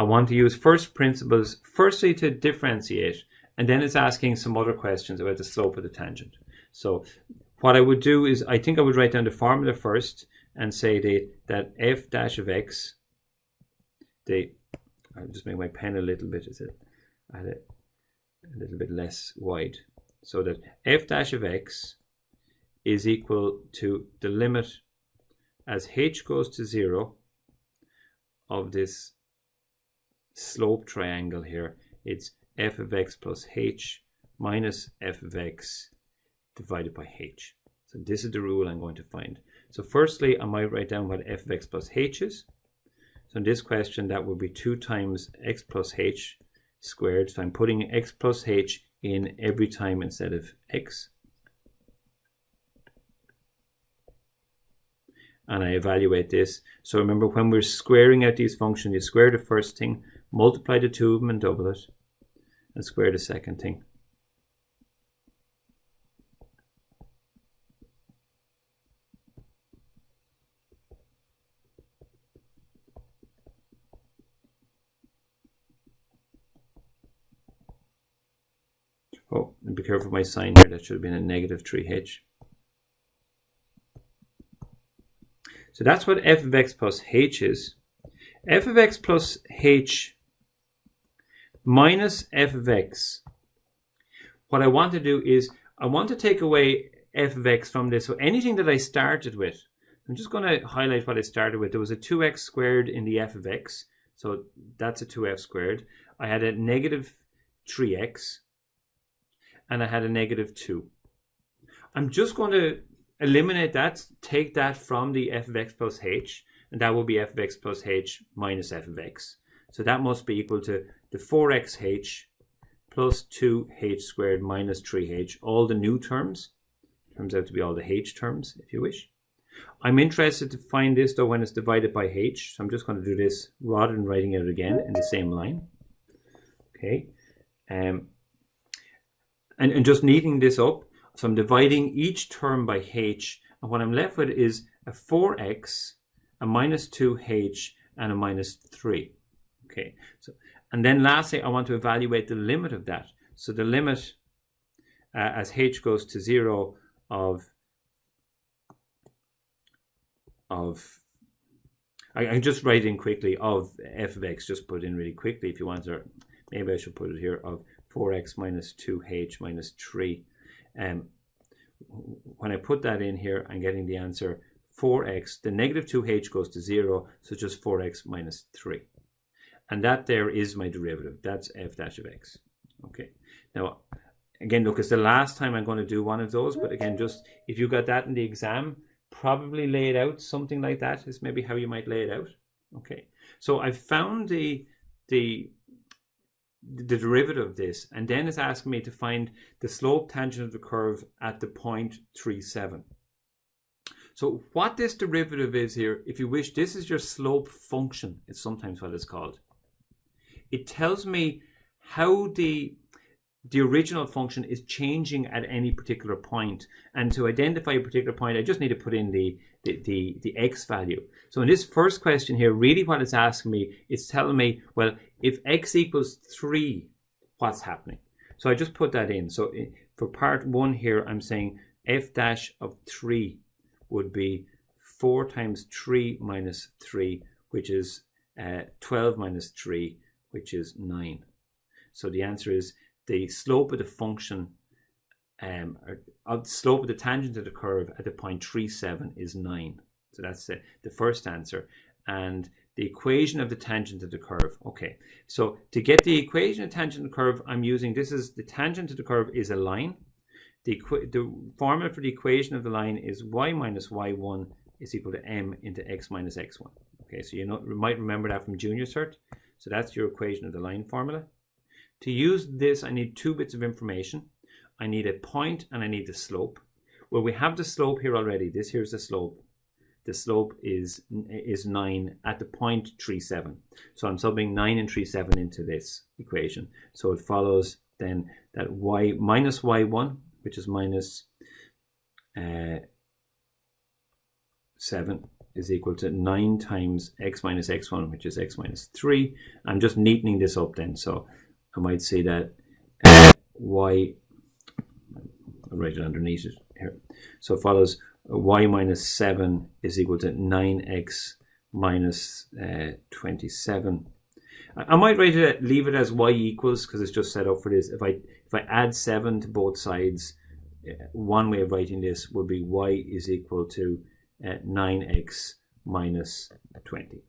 I want to use first principles, firstly to differentiate, and then it's asking some other questions about the slope of the tangent. So what I would do is, I think I would write down the formula first and say that f dash of x, I'll just make my pen a little bit, I had it a little bit less wide, so that f dash of x is equal to the limit as h goes to 0 of this slope triangle here. It's f of x plus h minus f of x divided by h. So this is the rule I'm going to find. So firstly, I might write down what f of x plus h is. So in this question, that would be 2 times x plus h squared. So I'm putting x plus h in every time instead of x. And I evaluate this. So remember, when we're squaring out these functions, you square the first thing, multiply the two of them and double it, and square the second thing. Oh, and be careful of my sign here. That should have been a negative 3h. So that's what f of x plus h is. F of x plus h minus f of x. What I want to do is, I want to take away f of x from this. So anything that I started with, I'm just going to highlight what I started with. There was a 2x squared in the f of x. So that's a 2f squared. I had a negative 3x. And I had a negative 2. I'm just going to eliminate that, take that from the f of x plus h, and that will be f of x plus h minus f of x. So that must be equal to the 4xh plus 2h squared minus 3h, all the new terms. Turns out to be all the h terms, if you wish. I'm interested to find this, though, when it's divided by h. So I'm just going to do this rather than writing it again in the same line. Okay. And just neating this up, so I'm dividing each term by h, and what I'm left with is a 4x, a minus 2h, and a minus 3. Okay, so, and then lastly, I want to evaluate the limit of that. So the limit as h goes to 0 I can just write in quickly of f of x, just put in really quickly if you want, or maybe I should put it here, of 4x minus 2h minus 3. When I put that in here, I'm getting the answer 4x. The negative 2h goes to 0, so just 4x minus 3. And that there is my derivative. That's f dash of x. Okay. Now, again, look, it's the last time I'm going to do one of those, but again, just if you got that in the exam, probably lay it out something like that is maybe how you might lay it out. Okay. So I've found the derivative of this, and then it's asking me to find the slope tangent of the curve at the point 37. So what this derivative is here, if you wish, this is your slope function. It's sometimes what it's called. It tells me how the original function is changing at any particular point, and to identify a particular point, I just need to put in the x value. So in this first question here, really what it's asking me, it's telling me, well, if x equals 3, what's happening? So I just put that in. So for part 1 here, I'm saying f dash of 3 would be 4 times 3 minus 3, which is 12 minus 3, which is 9. So the answer is the slope of the function, of the slope of the tangent of the curve at the point 37 is 9. So that's the first answer. And the equation of the tangent of the curve. Okay, so to get the equation of tangent of the curve, I'm using, this is the tangent of the curve is a line. The formula for the equation of the line is y minus y1 is equal to m into x minus x1. Okay, so you might remember that from junior cert. So that's your equation of the line formula. To use this, I need 2 bits of information. I need a point and I need the slope. Well, we have the slope here already. This here's the slope. The slope is 9 at the point 37. So I'm subbing 9 and 37 into this equation. So it follows then that y minus y1, which is minus 7, is equal to 9 times x minus x1, which is x minus 3. I'm just neatening this up then, so I might say that y, I'll write it underneath it here. So it follows y minus 7 is equal to 9x minus 27. I might leave it as y equals, because it's just set up for this. If I add 7 to both sides, one way of writing this would be y is equal to 9x minus 20.